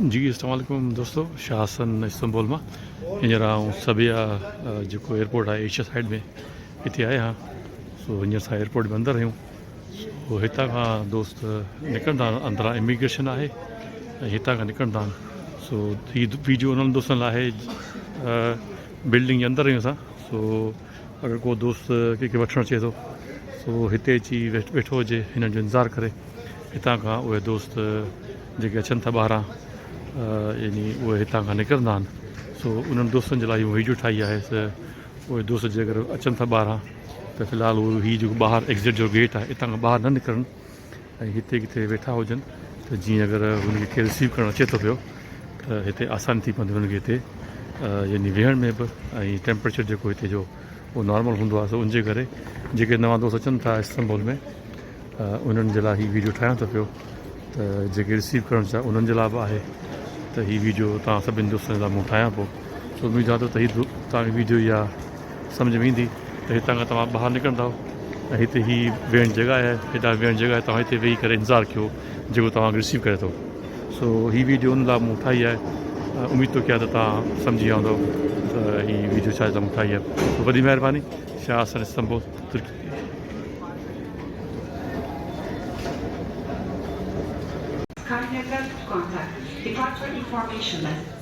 जी अस्सलाम वालेकुम दोस्तों, शाहसन इस्तांबुल में हींअर सभिया जो एयरपोर्ट है एशिया साइड में इतने आए हाँ। सो हींअर असां एयरपोर्ट में अंदर आहियूं। सो हितां खां दोस्त निकिरंदा अंदरां इमिग्रेशन है, हितां खां निकिरंदा आहिनि। सो ही वीडियो उन्हनि दोस्तनि लाइ आहे बिल्डिंग जे अंदर आहियूं असां। सो अगर को दोस्त कंहिंखे वठणु अचे थो सो हिते अची वेठो हुजे, हिननि जो इंतज़ारु करे। हितां खां उहे दोस्त जेके अचनि था ॿाहिरां यानी उहे हितां खां निकिरंदा आहिनि। सो उन्हनि दोस्तनि जे लाइ वीडियो ठाही आहे। उहे दोस्त जे अगरि अचनि था ॿाहिरां त फ़िलहालु उहो हीउ जेको ॿाहिरि एग्ज़िट जो गेट आहे हितां खां ॿाहिरि न निकिरनि ऐं हिते किथे वेठा हुजनि त जीअं अगरि हुनखे केरु रिसीव करणु अचे थो पियो त हिते आसानी थी पवंदी हुनखे हिते यानी वेहण में बि। ऐं टेम्परेचर जेको हिते जो उहो नॉर्मल हूंदो आहे। सो उनजे करे जेके नवां दोस्त अचनि था इस्तांबुल में उन्हनि जे लाइ हीउ वीडियो ठाहियां थो पियो त जेके रिसीव करणु चाहे उन्हनि जे लाइ बि आहे त हीउ वीडियो तव्हां सभिनी दोस्तनि लाइ मूं ठाहियां पोइ। सो उमेद आहे त हीउ तव्हांखे वीडियो इहा सम्झ में ईंदी त हितां खां तव्हां ॿाहिरि निकिरंदव ऐं हिते हीउ वेहण जॻह आहे, हेॾा वेहण जॻह आहे, तव्हां हिते वेही करे इंतज़ारु कयो जेको तव्हांखे रिसीव करे थो। सो हीउ वीडियो उन लाइ मूं ठाही आहे। उमेद थो कयां त तव्हां सम्झी विया हूंदव त हीउ वीडियो छा मूं ठाही आहे। वॾी महिरबानी। शाहसन इस्तांबुल तुर्की। Contact, departure information list.